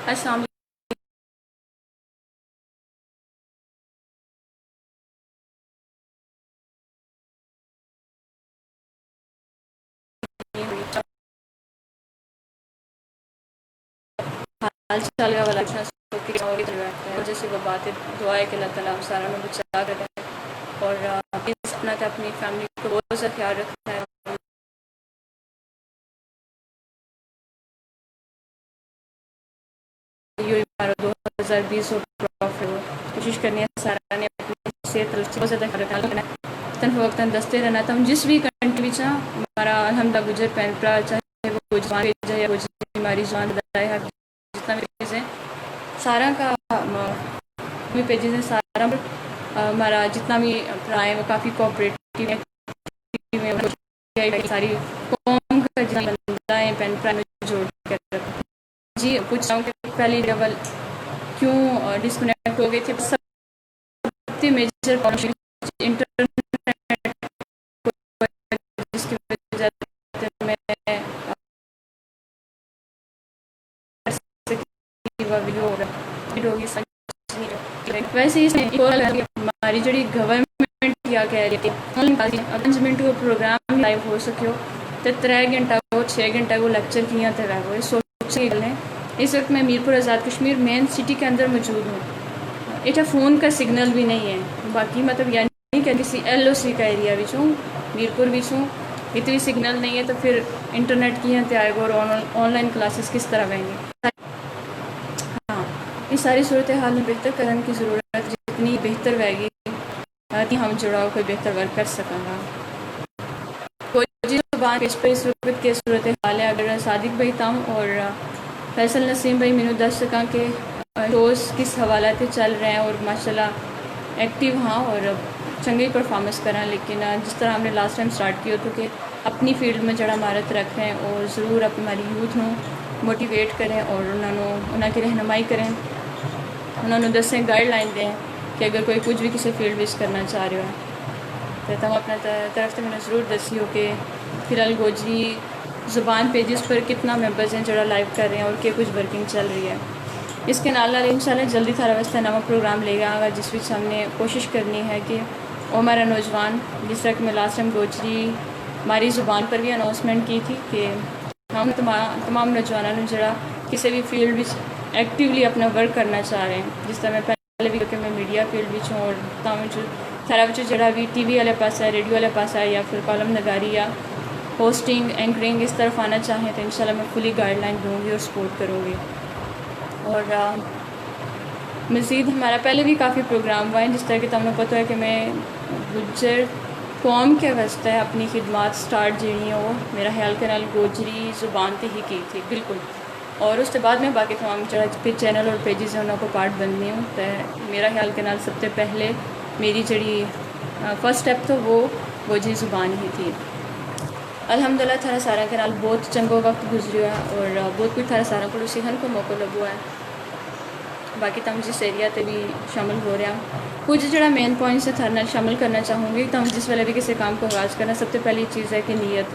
السلام علیکم، حال چال کا والا جیسے وہ باتیں دعا ہے کہ اللہ تعالیٰ سارا میں بچا کر رہے اور پلیز اپنا تو اپنی فیملی کو بہت زیادہ خیال رکھنا ہے. یہ ہمارا 2020 کوشش کرنی ہے سارا نے اپنی صحت بہت زیادہ خیال رکھنا ہے، وقتاً فوقتاً دستے رہنا تھا. ہم جس بھی کنٹری میں ہمارا الحمدللہ گجر پین پرا چاہے وہ جوان ہے یا وہ ہماری جوان بتائے ہے جتنا بھی پیجز ہیں سارا کا بھی پیجز ہیں سارا ہمارا جتنا بھی پرا ہے وہ کافی کوآپریٹیو ہے، ساری قوم کا جتنا بندہ ہے پین پرا میں جوڑ کر رکھا. جی پوچھ رہا ہوں کہ پہلی لیول کیوں ڈسکنیکٹ ہو گئی تھی. سب سے میجر انٹرنیٹ جس کی وجہ سے میں ویسے ہی ہماری جڑی گورنمنٹ کیا کہہ رہی تھی 5 منٹ وہ پروگرام لائیو ہو سکے تو 3 گھنٹہ وہ 6 گھنٹہ وہ لیکچر کیا تھا وہ سوچ گل ہے. اس وقت میں میرپور آزاد کشمیر مین سٹی کے اندر موجود ہوں. ایٹا فون کا سگنل بھی نہیں ہے. باقی مطلب یعنی کہ کسی LOC کا ایریا بھی ہوں میرپور بھی ہوں اتنی سگنل نہیں ہے تو پھر انٹرنیٹ کی ہیں آئے گا اور آن لائن کلاسز کس طرح بہیں گے. ہاں یہ ساری صورتحال میں بہتر کرنے کی ضرورت جتنی بہتر رہے گی ہم جڑاؤ کوئی بہتر ورک کر سکیں گا. کوئی زبان پیش پر اس وقت کی صورتحال ہے. اگر صادق بھائی تام اور فیصل نسیم بھائی مینو دس سکاں کہ شوز کس حوالے سے چل رہے ہیں اور ماشاءاللہ ایکٹیو ہاں اور چنگی پرفارمنس کریں. لیکن جس طرح ہم نے لاسٹ ٹائم سٹارٹ کیا تو کہ اپنی فیلڈ میں جڑا مہارت رکھیں اور ضرور ہماری یوتھ نو موٹیویٹ کریں اور انہوں کی رہنمائی کریں. انہوں نے دسیں گائیڈ لائن دیں کہ اگر کوئی کچھ بھی کسی فیلڈ میں کرنا چاہ رہے ہو تو تم اپنا طرف سے میں نے ضرور دسی ہو کہ فی الحال گوجری زبان پیجز پر کتنا ممبرز ہیں جڑا لائیو کر رہے ہیں اور کیا کچھ ورکنگ چل رہی ہے. اس کے نال انشاءاللہ جلدی تھارا واسطے نواں پروگرام لے گا آگا جس وچ ہم نے کوشش کرنی ہے کہ ہمارا نوجوان جس طرح کہ میں لاسٹ ٹائم گوجری ہماری زبان پر بھی اناؤنسمنٹ کی تھی کہ ہم تمام نوجوانوں جڑا کسی بھی فیلڈ ایکٹیولی اپنا ورک کرنا چاہ رہے ہیں. جس طرح میں پہلے بھی کہ میں میڈیا فیلڈ بھی ہوں اور سارا جڑا بھی ٹی وی والے پاس ہے ریڈیو والے پاس ہے یا پھر کالم نگاری یا ہوسٹنگ اینکرنگ اس طرف آنا چاہیں تو انشاءاللہ میں فلی گائیڈ لائن دوں گی اور سپورٹ کروں گی. اور مزید ہمارا پہلے بھی کافی پروگرام ہوا ہے جس طرح کہ تم نے پتہ ہے کہ میں گجر قوم کے واسطے اپنی خدمات سٹارٹ جڑی ہیں وہ میرا خیال کے نال گوجری زبان تے ہی کی تھی بالکل. اور اس کے بعد میں باقی تمام جڑا چینل اور پیجز ہیں انہوں کو پارٹ بننی ہوں تو میرا خیال کے نال سب سے پہلے میری جڑی فرسٹ اسٹیپ تو وہ گوجری زبان ہی تھی. الحمدللہ تھارا سارا کے نال بہت چنگو وقت گزری ہوا اور بہت کچھ تھارا سارا کو سیکھنے کو موقع لگا ہے. باقی تم جس ایریا تے بھی شامل ہو رہا کچھ جڑا مین پوائنٹ سے تھارے نال شامل کرنا چاہوں گی. تم جس ویلے بھی کسی کام کو آغاز کرنا سب سے پہلی چیز ہے کہ نیت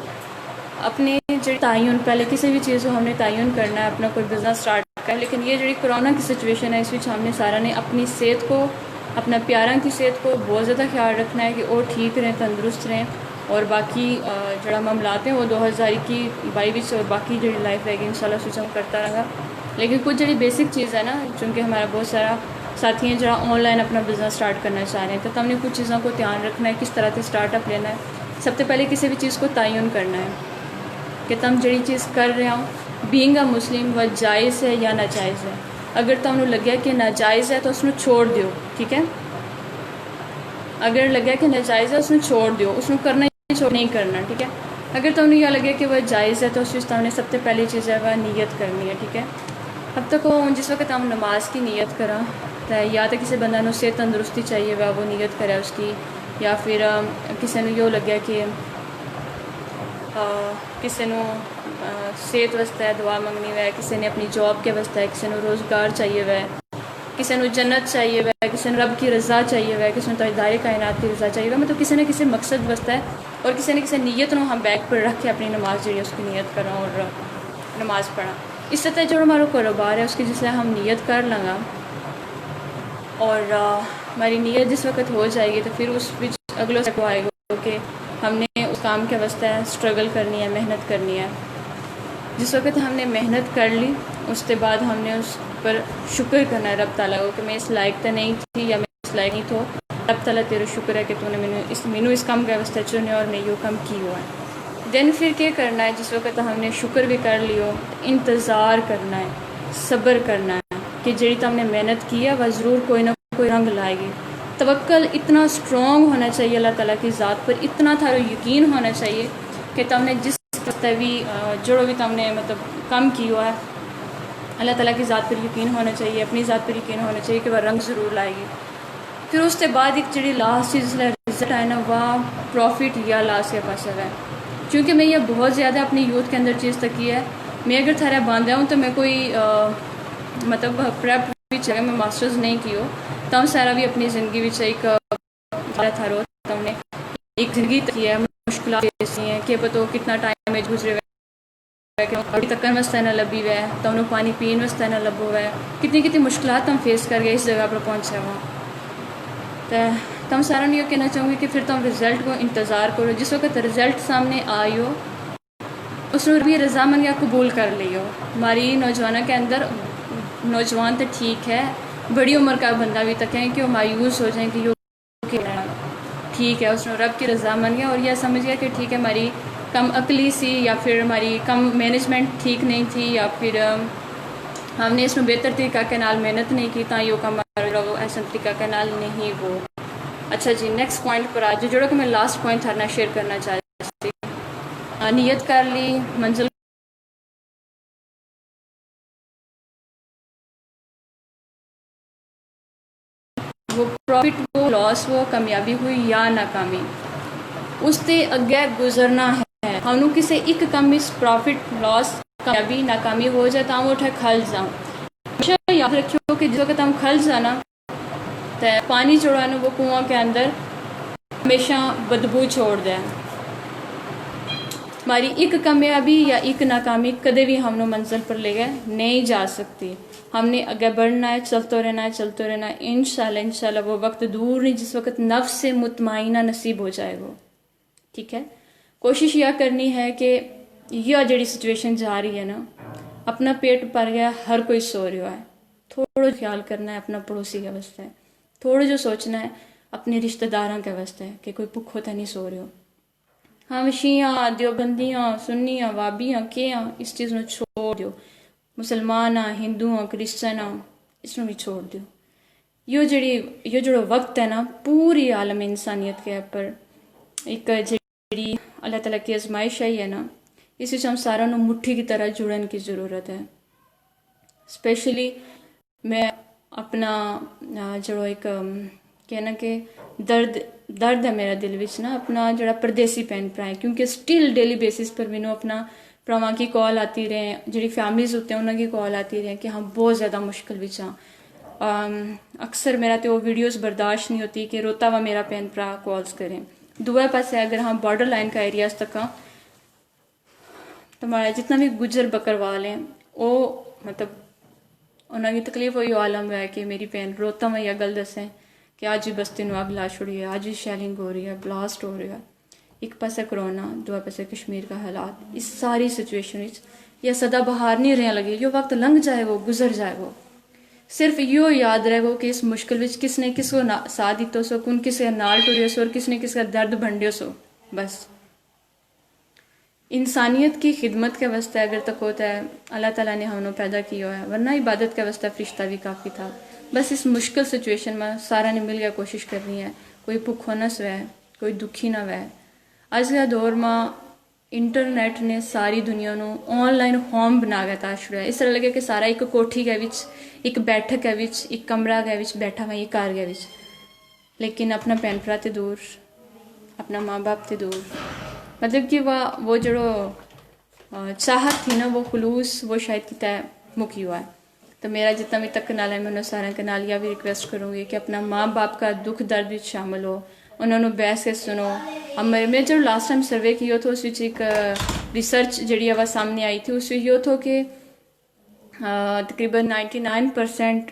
اپنے جو تعین پہلے کسی بھی چیز کو ہم نے تعین کرنا ہے اپنا کوئی بزنس سٹارٹ کرنا. لیکن یہ جڑی کرونا کی سچویشن ہے اس وچ ہم نے سارا نے اپنی صحت کو اپنا پیاراں کی صحت کو بہت زیادہ خیال رکھنا ہے کہ وہ ٹھیک رہیں تندرست رہیں. اور باقی جڑا معاملات ہیں وہ 2022 اور باقی جڑی لائف رہے گی انشاءاللہ سوچ ہم کرتا رہا. لیکن کچھ جڑی بیسک چیز ہے نا چونکہ ہمارا بہت سارا ساتھی ہیں جڑا آن لائن اپنا بزنس سٹارٹ کرنا چاہ رہے ہیں تو تم نے کچھ چیزوں کو دھیان رکھنا ہے کس طرح سے سٹارٹ اپ لینا ہے. سب سے پہلے کسی بھی چیز کو تعین کرنا ہے کہ تم جڑی چیز کر رہے ہو بینگ اے مسلم وہ جائز ہے یا ناجائز ہے. اگر تمہیں لگے کہ ناجائز ہے تو اس نے چھوڑ دیو ٹھیک ہے. اگر لگے کہ ناجائز ہے اس نے چھوڑ دیو اس نے کرنا ہی چھوڑ نہیں کرنا ٹھیک ہے. اگر تمہیں یہ لگے کہ وہ جائز ہے تو اس تم نے سب سے پہلی چیز ہے وہ نیت کرنی ہے ٹھیک ہے. اب تک جس وقت ہم نماز کی نیت کریں تو یا تو کسی بندہ نو صحت تندرستی چاہیے وہ نیت کرے اس کی یا پھر کسی نے یہ لگے کہ کسی نو صحت واسطے دعا منگنی ہے کسی نے اپنی جاب کے واسطے کسی نے روزگار چاہیے ہے کسی نے جنت چاہیے ہے کسی نے رب کی رضا چاہیے ہے کسی نے تاجدار کائنات کی رضا چاہیے ہے. مطلب کسی نہ کسی مقصد واسطے ہے اور کسی نہ کسی نیت نو ہم بیک پر رکھ کے اپنی نماز جڑی اس کی نیت کریں اور نماز پڑھیں. اس طرح جو ہمارا کاروبار ہے اس کی جس ہم نیت کر لگا اور ہماری نیت جس وقت ہو جائے گی تو پھر اس اگلوں سے آئے گا کہ ہم نے اس کام کے واسطے اسٹرگل کرنی ہے، محنت کرنی ہے. جس وقت ہم نے محنت کر لی اس کے بعد ہم نے اس پر شکر کرنا ہے رب تعالیٰ کو کہ میں اس لائق تو نہیں تھی یا میں اس لائق نہیں تھو. رب تعالیٰ تیرا شکر ہے کہ تو نے مینو اس کام کے واسطے چنے اور میں یہ کام کی ہوا ہے. دین پھر کیا کرنا ہے؟ جس وقت ہم نے شکر بھی کر لیو، انتظار کرنا ہے، صبر کرنا ہے کہ جڑی تو ہم نے محنت کی ہے وہ ضرور کوئی نہ کوئی رنگ لائے گی. توکل اتنا اسٹرانگ ہونا چاہیے اللہ تعالیٰ کی ذات پر، اتنا تھا یقین ہونا چاہیے کہ تم نے جس بھی جڑو بھی تم نے مطلب کام کی ہوا ہے اللہ تعالیٰ کی ذات پر یقین ہونا چاہیے، اپنی ذات پر یقین ہونا چاہیے کہ وہ رنگ ضرور لائے گی. پھر اس کے بعد ایک جڑی لاسٹ چیز رزلٹ آئے نا وہ پروفٹ یا لاس کے پاس ہے. کیونکہ میں یہ بہت زیادہ اپنی یوتھ کے اندر چیز تک کی ہے. میں اگر تھرا باندھا ہوں تو میں کوئی مطلب پریپ بھی چاہے میں ماسٹرز نہیں کی ہو تم سارا بھی اپنی زندگی ایک تھارو تم نے ایک زندگی کی ہے، مشکلات ایسی ہیں کہ پتہ کتنا ٹائم میں گزرے ہوئے تکن واسطے نہ لبھی ہوئے ہے تو انہوں پانی پین واسطے نہ لبو ہوا ہے، کتنی مشکلات ہم فیس کر گئے اس جگہ پر پہنچے ہوا. تو تم سارا نہیں کہنا چاہوں گی کہ پھر تم رزلٹ کو انتظار کرو. جس وقت رزلٹ سامنے آئی ہو اس نے بھی رضا من یا قبول کر لی ہو. ہماری نوجوانوں کے اندر نوجوان تو ٹھیک ہے، بڑی عمر کا بندہ بھی تک ہے کہ وہ مایوس ہو جائیں کہ یہ ٹھیک ہے اس نے رب کی رضا من گیا اور یہ سمجھ گیا کہ ٹھیک ہے ہماری کم عقلی سی یا پھر ہماری کم مینجمنٹ ٹھیک نہیں تھی یا پھر ہم نے اس میں بہتر طریقہ کے نال محنت نہیں کی تا یہ کم ایسا طریقہ کے نال نہیں وہ. اچھا جی نیکسٹ پوائنٹ پر آج جوڑا کہ میں لاسٹ پوائنٹ تھا شیئر کرنا چاہتی تھی. نیت کر لی، منزل وہ پروفٹ وہ لاس وہ کامیابی ہوئی یا ناکامی اس سے اگے گزرنا ہے. ہم کسی ایک کم اس پروفٹ لاس کامیابی ناکامی ہو جائے تو ہم اٹھے کھل جاؤں. ہمیشہ یاد رکھو کہ جس وقت ہم کھل جانا تو پانی جوڑا نا وہ کنواں کے اندر ہمیشہ بدبو چھوڑ دے. ہماری ایک کامیابی یا ایک ناکامی کدے بھی ہم نے منزل پر لے گئے نہیں جا سکتی. ہم نے آگے بڑھنا ہے، چلتے رہنا ہے، چلتے رہنا ہے. انشاءاللہ وہ وقت دور نہیں جس وقت نفس سے مطمئنہ نصیب ہو جائے گا. ٹھیک ہے، کوشش یہ کرنی ہے کہ یہ جڑی سچویشن جا رہی ہے نا اپنا پیٹ بھر گیا ہر کوئی سو رہا ہے، تھوڑا خیال کرنا ہے اپنا پڑوسی کے واسطے، تھوڑا جو سوچنا ہے اپنے رشتہ داراں کے واسطے کہ کوئی بھوکھو تو نہیں سو رہے ہو. ہاں شیعہ دیوبندیاں سنیاں وابیاں کیاں اس چیز میں چھوڑ دیو، مسلمان ہاں ہندو ہاں کرسچن ہاں اس میں بھی چھوڑ دیو. یہ جو وقت ہے نا پوری عالم انسانیت کے اوپر ایک جڑی اللہ تعالیٰ کی آزمائش ہے نا اس ہم سارا مٹھی کی طرح جڑن کی ضرورت ہے. اسپیشلی میں اپنا جڑو ایک کہنا کہ درد ہے میرا دل وچ نا اپنا جڑا پردیسی بہن بھرا ہے کیونکہ سٹل ڈیلی بیسس پر مینوں اپنا پراواں کی کال آتی رہے، جڑی فیملیز ہوتے ہیں انہوں کی کال آتی رہے کہ ہم بہت زیادہ مشکل وچ ہاں. اکثر میرا تو وہ ویڈیوز برداشت نہیں ہوتی کہ روتا ہوا میرا بہن بھرا کالز کریں. دوسرے پاس اگر ہم بارڈر لائن کا ایریاز تک ہاں تو ہمارا جتنا بھی گجر بکروال ہیں وہ مطلب انہوں کی تکلیف ہوئی عالم ہے کہ میری بہن روتا میں یہ گل دسیں کہ آج بھی بستی نو اگ لا چھڑی ہے، آج بھی شیلنگ ہو رہی ہے، بلاسٹ ہو رہا ہے. ایک پاسے کرونا، دوسرے پاسے کشمیر کا حالات، اس ساری سچویشن یہ سدا بہار نہیں رہنے لگے. یہ وقت لنگ جائے گا، گزر جائے گا. صرف یہ یاد رہے گا کہ اس مشکل وچ کس نے کس کو ساتھ دیتو سو، کن کس کے نال ٹریو سو اور کس نے کس کا درد بھنڈیو سو. بس انسانیت کی خدمت کے واسطے اگر تک ہوتا ہے اللہ تعالیٰ نے ہم پیدا کیا ہے، ورنہ عبادت کے واسطے فرشتہ بھی کافی تھا. بس اس مشکل سچویشن میں سارا نے مل کے کوشش کرنی ہے. کوئی بھوکھو نہ سوے، کوئی دکھی نہ وے. آج کے دور میں انٹرنیٹ نے ساری دنیا نو آن لائن ہوم بنا کے تا چھڑیا. اس طرح لگے کہ سارا ایک کوٹھی کے وچ، ایک بیٹھک کے وچ، ایک کمرہ کے وچ بیٹھا ہوا یہ گھر کے وچ، لیکن اپنا بہن بھرا تے دور، اپنا ماں باپ تے دور. مطلب کہ وہ جڑو چاہت تھی نا وہ خلوص وہ شاید کتا مکی ہوا ہے. تو میرا جتنا بھی تک نال ہے میں انہوں سارے کے نال یہ بھی ریکویسٹ کروں گی کہ اپنا ماں باپ کا دکھ درد بھی شامل ہو، انہوں نے بحث کے سنو. میں جو لاسٹ ٹائم سروے کیا تھا اس ایک ریسرچ جڑی آواز سامنے آئی تھی اس یہ تھا کہ ਤਕਰੀਬਨ 99%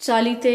40 ਤੇ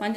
5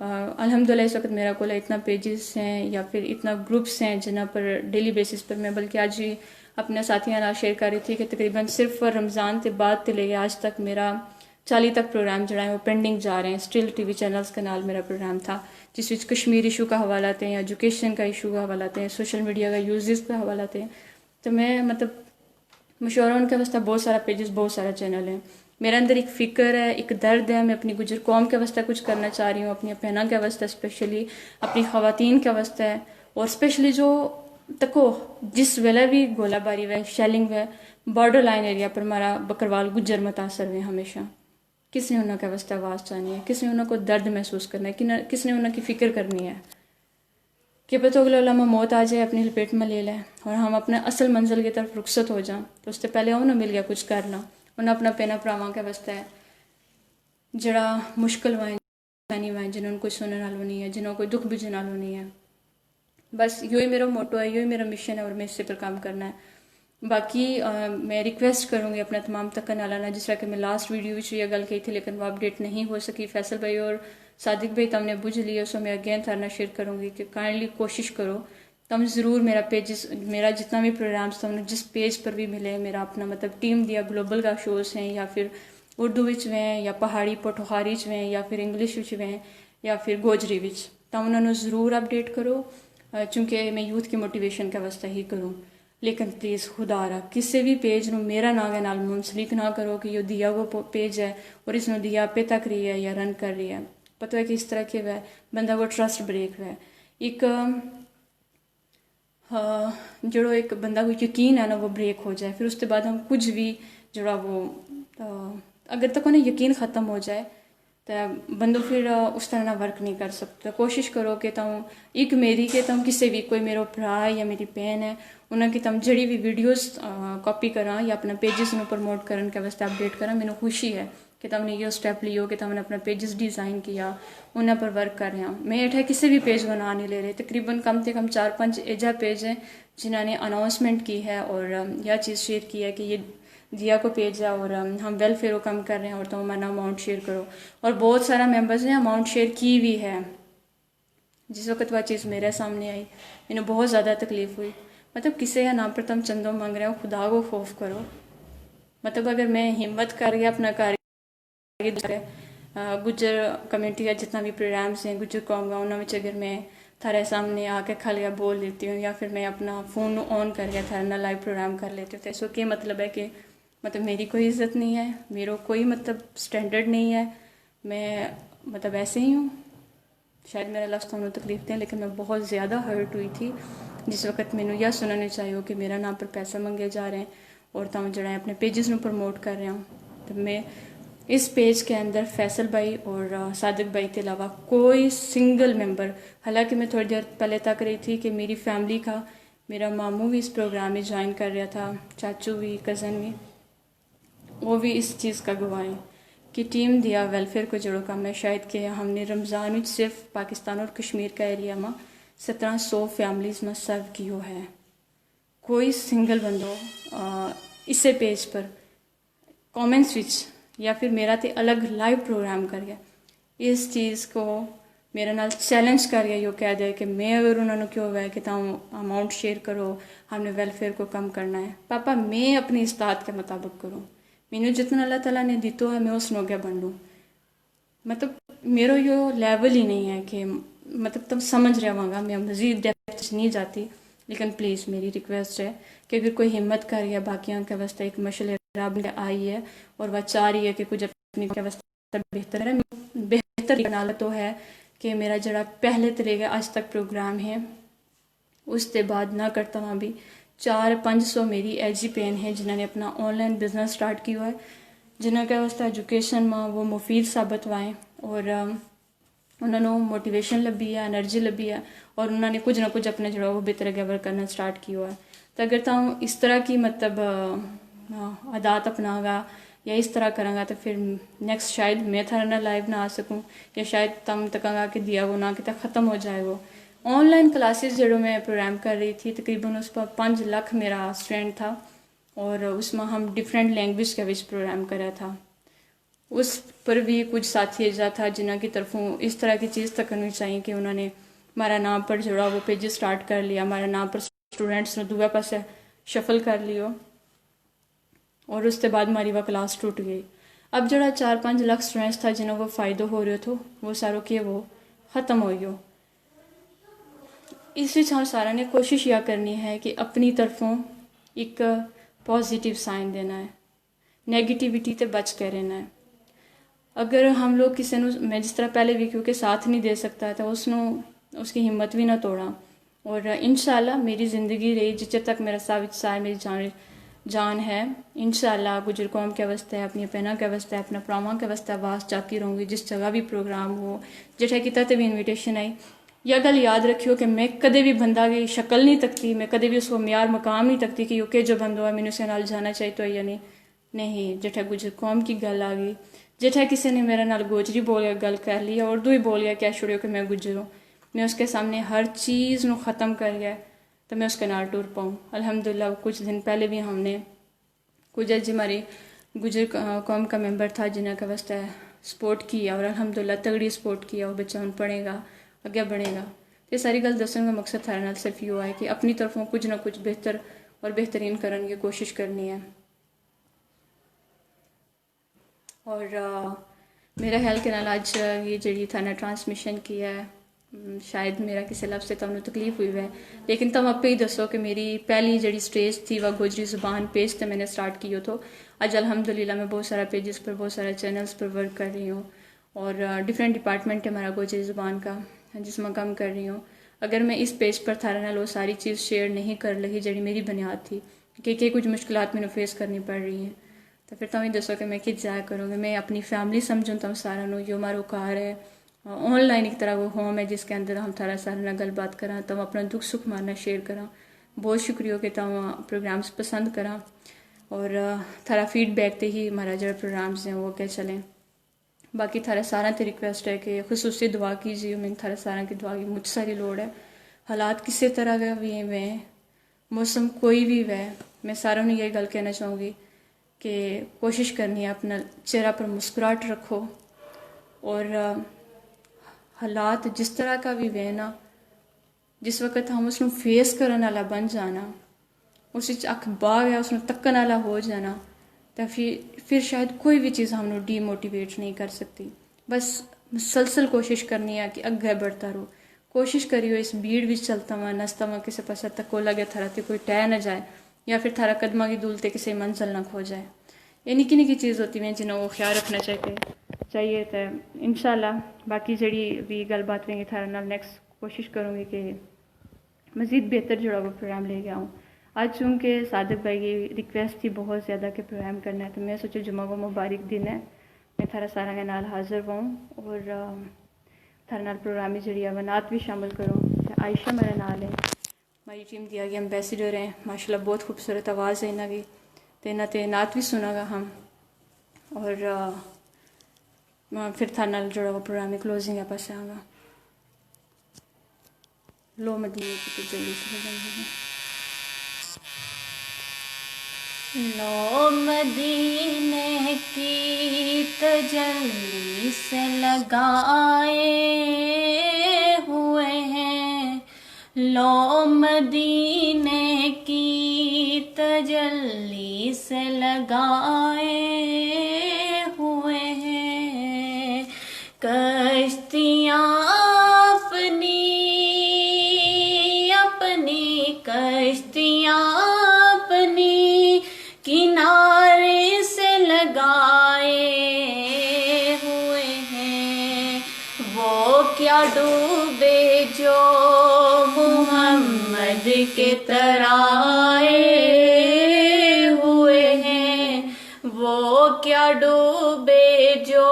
الحمدللہ اس وقت میرا کولا اتنا پیجز ہیں یا پھر اتنا گروپس ہیں جنہاں پر ڈیلی بیسس پر میں بلکہ آج ہی اپنے ساتھیاں نال شیئر کر رہی تھی کہ تقریباً صرف رمضان کے بعد تے لے کے آج تک میرا 40 تک پروگرام جڑا ہے وہ پینڈنگ جا رہے ہیں. اسٹل ٹی وی چینلز کے نال میرا پروگرام تھا جس وچ کشمیر ایشو کا حوالہ تھے, ایجوکیشن کا ایشو کا حوالہ تھے, سوشل میڈیا کا یوزز کا حوالہ تھے. تو میں مطلب مشورہ ان کے واسطے بہت سارا پیجز, بہت سارا چینل ہے. میرے اندر ایک فکر ہے, ایک درد ہے, میں اپنی گجر قوم کے واسطے کچھ کرنا چاہ رہی ہوں, اپنی بہنوں کے واسطے اسپیشلی, اپنی خواتین کے واسطے, اور اسپیشلی جو تکو جس ویلے بھی گولہ باری ہوئے, شیلنگ ہوئے, بارڈر لائن ایریا پر ہمارا بکروال گجر متاثر ہوئے ہمیشہ. کس نے انہوں کے واسطے آواز چاہنی ہے, کس نے انہوں کو درد محسوس کرنا ہے, کس نے انہوں کی فکر کرنی ہے کہ پتہ اگلا علامہ موت آ جائے اپنی لپیٹ میں لے لیں اور ہم اپنے اصل منزل کی طرف رخصت ہو جائیں. تو اس سے پہلے انہوں مل گیا کچھ کرنا, انہیں اپنا پینا پراواں کے واسطے جڑا مشکل وائیں نہیں وائیں جنہوں کوئی سننے والوں نہیں ہے, جنہوں کوئی دکھ بجھنے والوں نہیں ہے. بس یہی میرا موٹو ہے, یہی میرا مشن ہے اور میں اس سے پر کام کرنا ہے. باقی میں ریکویسٹ کروں گی اپنا تمام تکن والا, جس طرح کہ میں لاسٹ ویڈیو میں یہ گل کہی تھی لیکن وہ اپڈیٹ نہیں ہو سکی. فیصل بھائی اور صادق بھائی تم نے بجھ لیا, سو میں اگین تھارنا شیئر کروں گی کہ کائنڈلی کوشش کرو تم ضرور میرا پیجز, میرا جتنا بھی پروگرامس تم نے جس پیج پر بھی ملے, میرا اپنا مطلب ٹیم دیا گلوبل کا شوز ہیں یا پھر اردو وچ ہیں یا پہاڑی پٹوخاری وچ ہیں یا پھر انگلش وچ ہیں یا پھر گوجری وچ, تم انہوں نے ضرور اپڈیٹ کرو چونکہ میں یوتھ کی موٹیویشن کا واسطہ ہی کروں. لیکن پلیز خدا رہا کسی بھی پیج نو میرا نام کے نال منسلک نہ کرو کہ یہ دیا وہ پیج ہے اور اس نو دیا پہ تک رہی ہے یا رن کر رہی ہے. پتہ ہے کہ اس طرح کے ہے بندہ کو ٹرسٹ بریک ہے, ایک جڑو ایک بندہ کو یقین ہے نا وہ بریک ہو جائے, پھر اس کے بعد ہم کچھ بھی جڑا وہ اگر تک انہیں یقین ختم ہو جائے تو بندوں پھر اس طرح نہ ورک نہیں کر سکتا. کوشش کرو کہ تم ایک میری کہ تم کسی بھی کوئی میرا بھرا یا میری بہن ہے انہیں کہ تم جڑی بھی ویڈیوز کاپی کرا یا اپنا پیجز نو پروموٹ کرن کے واسطے اپڈیٹ کرا. مینوں خوشی ہے کہ تم نے یہ اسٹیپ لیو کہ تم نے اپنا پیجز ڈیزائن کیا, انہیں پر ورک کر رہے ہیں. میں اٹھا کسی بھی پیج کو نہ نہیں لے رہے, تقریباً کم سے کم 4-5 ایجا پیج ہیں جنہوں نے اناؤنسمنٹ کی ہے اور یہ چیز شیئر کی ہے کہ یہ دیا کو پیج ہے اور ہم ویلفیئر کو کم کر رہے ہیں اور تم ہمارا اماؤنٹ شیئر کرو. اور بہت سارا ممبرز نے اماؤنٹ شیئر کی بھی ہے. جس وقت وہ چیز میرے سامنے آئی انہیں بہت زیادہ تکلیف ہوئی. مطلب کسی کا نام پر تم چندوں مانگ رہے ہو, خدا کو خوف کرو. مطلب اگر میں ہمت کر گیا اپنا کر گجر کمیونٹی کا جتنا بھی پروگرامس ہیں گجر قوم کا انہوں میں اگر میں تھارے سامنے آ کے کھل گیا بول لیتی ہوں یا پھر میں اپنا فون آن کر گیا تھارے نہ لائیو پروگرام کر لیتی ہوں, تو اس کو کیا مطلب ہے کہ مطلب میری کوئی عزت نہیں ہے, میرا کوئی مطلب سٹینڈرڈ نہیں ہے, میں مطلب ایسے ہی ہوں. شاید میرا لفظ تم نے تکلیف دیں لیکن میں بہت زیادہ ہرٹ ہوئی تھی جس وقت میں یہ سننے چاہیے کہ میرا نام پر پیسے منگے جا رہے ہیں اور تم جڑا اپنے پیجز میں پروموٹ کر رہے ہوں. تو میں اس پیج کے اندر فیصل بھائی اور صادق بھائی کے علاوہ کوئی سنگل ممبر, حالانکہ میں تھوڑی دیر پہلے تک رہی تھی کہ میری فیملی کا میرا ماموں بھی اس پروگرام میں جوائن کر رہا تھا, چاچو بھی, کزن بھی, وہ بھی اس چیز کا گواہ ہیں کہ ٹیم دیا ویلفیئر کو جڑو کام ہے. شاید کہ ہم نے رمضان میں صرف پاکستان اور کشمیر کا ایریا میں 1700 فیملیز میں سرو کیو ہے. کوئی سنگل بندو اسے پیج پر کامنٹس وچ یا پھر میرا تے الگ لائیو پروگرام کر گیا اس چیز کو میرے نال چیلنج کر گیا. یہ کہہ دے کہ میں اگر انہوں نے کیوں ہوا ہے کہ تم اماؤنٹ شیئر کرو, ہم نے ویلفیئر کو کم کرنا ہے. پاپا میں اپنی استاد کے مطابق کروں, مینوں جتنا اللہ تعالیٰ نے دیتو ہے میں اس نو گیا بنڈوں. مطلب میرا یہ لیول ہی نہیں ہے کہ مطلب تم سمجھ رہے ہوں گا, میں مزید ڈیپتھ نہیں جاتی. لیکن پلیز میری ریکویسٹ ہے کہ اگر کوئی ہمت کر یا باقیوں کے واسطے ایک مشعل رب آئی ہے اور وہ چاہ رہی ہے کہ کچھ اپنی کے واسطے بہتر ہے, بہتر نال تو ہے کہ میرا جڑا پہلے طریقے آج تک پروگرام ہے اس کے بعد نہ کرتا ہوں بھی 400-500 میری ایجی پین ہے جنہوں نے اپنا آن لائن بزنس سٹارٹ کیا ہے, جنہوں کے واسطے ایجوکیشن میں وہ مفید ثابت ہوئے اور انہوں نے موٹیویشن لبھی ہے, انرجی لبھی ہے اور انہوں نے کچھ نہ کچھ اپنے جڑا وہ بہتر گور کرنا سٹارٹ کیا ہے. تو اگر تم اس طرح کی مطلب عادات اپنا گا یا اس طرح کروں گا تو پھر نیکسٹ شاید میں تھا نہ لائیو نہ آ سکوں یا شاید تم تکاں گا کہ دیا وہ نہ کہ ختم ہو جائے. وہ آن لائن کلاسز جڑوں میں پروگرام کر رہی تھی تقریباً اس پر 5 لاکھ میرا اسٹوڈنٹ تھا اور اس میں ہم ڈفرینٹ لینگویج کے وچ پروگرام کرا تھا. اس پر بھی کچھ ساتھی اجزا تھا جنہوں کی طرفوں اس طرح کی چیز تک کرنی چاہیے کہ انہوں نے ہمارا نام پر جڑا وہ پیج سٹارٹ کر لیا، ہمارا نام پر اسٹوڈنٹس نے دوسرے پاس شفل کر لیو اور اس کے بعد ہماری وہ کلاس ٹوٹ گئی۔ اب جڑا 4-5 لاکھ اسٹوڈنٹس تھا جنہوں کو فائدہ ہو رہے تھو وہ ساروں کے وہ ختم ہوئی ہو۔ اس ہم سارا نے کوشش یہ کرنی ہے کہ اپنی طرفوں ایک پازیٹیو سائن دینا ہے، نیگیٹیوٹی تے بچ کے رہنا ہے۔ اگر ہم لوگ کسی نے، میں جس طرح پہلے بھی کیونکہ ساتھ نہیں دے سکتا تو اس کی ہمت بھی نہ توڑا، اور انشاءاللہ میری زندگی رہی جتنے تک میرا ثابت سائے میری جان ہے، انشاءاللہ گجر قوم کے واسطے، اپنی بہنوں کے واسطے، اپنا پراواں کے واسطے آواز چاہتی رہوں گی، جس جگہ بھی پروگرام ہو، جٹھا کتا تے بھی انویٹیشن آئی۔ یہ گل یاد رکھیو کہ میں کدے بھی بندہ کی شکل نہیں تکتی، میں کدے بھی اس کو معیار مقام نہیں تکتی کہ یہ جو بندہ ہے مینوں اسے نال جانا چاہیے تو یا نہیں۔ جٹھا گجر قوم کی گل آ گئی، جٹھا کسی نے میرے نال گوجری بول کے گل کر لی، اردو ہی بول گیا کہہ چھوڑیو کہ میں گجر ہوں، میں اس کے سامنے ہر چیز نو ختم کر گیا تو میں اس کے نال ٹور پاؤں۔ الحمدللہ کچھ دن پہلے بھی ہم نے کچھ جی ہماری گجر قوم کا ممبر تھا جنہوں کے واسطے سپورٹ کیا، اور الحمدللہ تگڑی سپورٹ کیا، وہ بچہ ہم پڑھے گا، اگے بڑھے گا۔ یہ ساری گل دسن کا مقصد تھارے نال صرف یہ ہے کہ اپنی طرفوں کچھ نہ کچھ بہتر اور بہترین کرنے کی کوشش کرنی ہے۔ اور میرا خیال کے نال آج یہ جڑی تھا نا ٹرانسمیشن کی ہے، شاید میرا کسی لفظ سے تمہیں تکلیف ہوئی ہے، لیکن تم آپ ہی دسو کہ میری پہلی جڑی سٹیج تھی وہ گوجری زبان پیج سے میں نے سٹارٹ کی تو آج الحمدللہ میں بہت سارا پیجز پر، بہت سارے چینلز پر ورک کر رہی ہوں، اور ڈیفرنٹ ڈپارٹمنٹ ہے ہمارا گوجری زبان کا جس میں کام کر رہی ہوں۔ اگر میں اس پیج پر تھارے نال وہ ساری چیز شیئر نہیں کر لگی جڑی میری بنیاد تھی، کہ کچھ مشکلات میں فیس کرنی پڑ رہی ہیں، تو پھر تمہیں دسو کہ میں کس جائے کروں گی۔ میں اپنی فیملی سمجھوں تم سارا نو، یہ ہمارا کار ہے آن لائن ایک طرح وہ ہوم ہے جس کے اندر ہم تھارا سارا گل بات کراں، تم اپنا دکھ سکھ مارنا شیئر کراں۔ بہت شکریہ کہ تم پروگرامز پسند کراں، اور تھارا فیڈ بیک تے ہی ہمارا جو پروگرامز ہیں وہ کہ چلیں۔ باقی تھارا سارا تے ریکویسٹ ہے کہ خصوصی دعا کیجیے، میں تھارا سارا کی دعا کی مجھ ساری لوڑ ہے۔ حالات کسی طرح کا بھی ہیں، موسم کوئی بھی ہے، میں ساروں نے یہ گل کہنا چاہوں گی کہ کوشش کرنی ہے اپنا چہرہ پر مسکراہٹ رکھو، اور حالات جس طرح کا بھی ہے نا، جس وقت ہم اس کو فیس کرنے والا بن جانا، اس اکھ باغ ہے اس تکن والا ہو جانا، تو پھر شاید کوئی بھی چیز ہم ڈی موٹیویٹ نہیں کر سکتی۔ بس مسلسل کوشش کرنی ہے کہ اگے بڑھتا رہو، کوشش کریو اس بھیڑ بھی چلتا ہوا نستا ہوا کسی پاس تک کو لگے تھارا تے کوئی ٹہ نہ جائے، یا پھر تھارا قدمہ کی دولتے کسی منزل نہ کھو جائے۔ یہ نکی نکی چیز ہوتی ہیں جنہوں کو خیال رکھنا چاہیے تو انشاءاللہ باقی جڑی بھی گل بات ہوئیں گی تھارا نال نیکسٹ کوشش کروں گی کہ مزید بہتر جڑا وہ پروگرام لے کے آؤں۔ آج چونکہ صادق بھائی کی ریکویسٹ تھی بہت زیادہ کہ پروگرام کرنا ہے، تو میں سوچا جمعہ کو مبارک دن ہے، میں تھارا سارا کے نال حاضر ہوں، اور تھارا نال پروگرامی جڑی ہے نعت بھی شامل کروں۔ عائشہ میرے نال ہے، ہماری ٹیم دیا گیا امبیسیڈر ہیں، ماشاءاللہ بہت خوبصورت آواز ہے انہوں کی، تو انہوں تے نعت بھی سنا گا ہم، اور پھر تھارا نال جڑا وہ پروگرامی کلوزنگ ہے پاس آگا۔ لو مدینے کی تو جلدی سے ہو لو مدینے کی تجلی سے لگائے ہوئے ہیں، لو مدینے کی تجلی سے لگائے ہوئے ہیں، کشتیاں اپنی کشتیاں اپنی کنارے سے لگائے ہوئے ہیں، وہ کیا ڈوبے جو محمد کے ترائے ہوئے ہیں، وہ کیا ڈوبے جو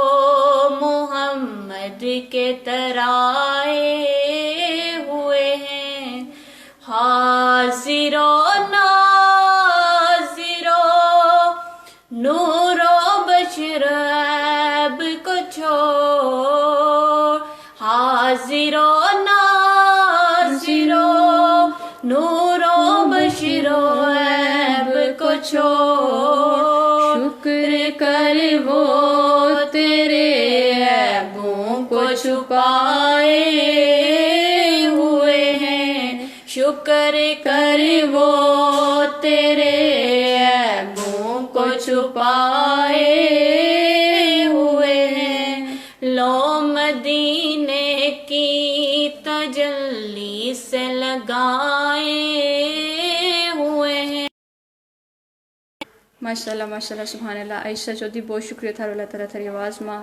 محمد کے ترائے ہوئے ہیں، حاضر و ناظر و نور و بشر عیب کو چھوڑ، حاضر و ناظر و نور و بشر عیب کو چھوڑ، شکر کر وہ شکر کر وہ تیرے عیبوں کو چھپائے ہوئے ہیں، لو مدینے کی تجلی سے لگائے ہوئے ہیں۔ ماشاءاللہ ماشاءاللہ سبحان اللہ۔ عائشہ چودھری بہت شکریہ تھا، اللہ تعالیٰ تھاری آواز ماں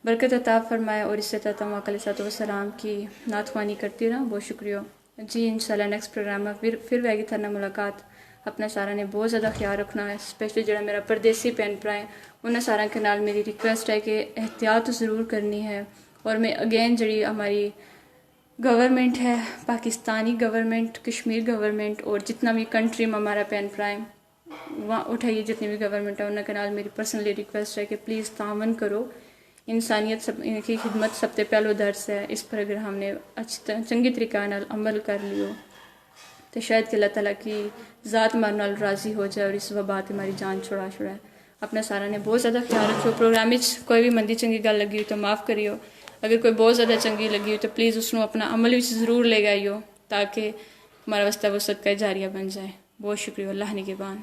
برکت عطا فرمائے اور اس سے تمام علیہ السلام کی نعت خوانی کرتی رہا، بہت شکریہ جی۔ انشاءاللہ نیکسٹ پروگرام میں پھر ویگی تھرنا ملاقات۔ اپنا سارا نے بہت زیادہ خیال رکھنا ہے، اسپیشلی جڑا میرا پردیسی بہن بھرا ہے انہیں سارا کے نال میری ریکویسٹ ہے کہ احتیاط ضرور کرنی ہے۔ اور میں اگین جڑی ہماری گورنمنٹ ہے، پاکستانی گورنمنٹ، کشمیر گورنمنٹ اور جتنا بھی کنٹری میں ہمارا بہن بھرا ہے وہاں اٹھائیے، جتنی بھی گورنمنٹ ہے انہوں کے نال میری پرسنلی ریکویسٹ ہے کہ پلیز تعاون کرو۔ انسانیت سب ان کی خدمت سب سے پہلو درس ہے، اس پر اگر ہم نے چنگی طریقہ نال عمل کر لیو تو شاید کہ اللہ تعالیٰ کی ذات ہمارے نال راضی ہو جائے اور اس وبا تے ہماری جان چھڑائے۔ اپنا سارا نے بہت زیادہ خیال رکھو۔ پروگرام کوئی بھی مندی چنگی گل لگی ہوئی تو معاف کریو، اگر کوئی بہت زیادہ چنگی لگی ہوئی تو پلیز اس کو اپنا عمل بھی ضرور لے گائیو تاکہ ہمارا واسطہ وہ صدقہ جاریہ بن جائے۔ بہت شکریہ، اللہ نگہبان۔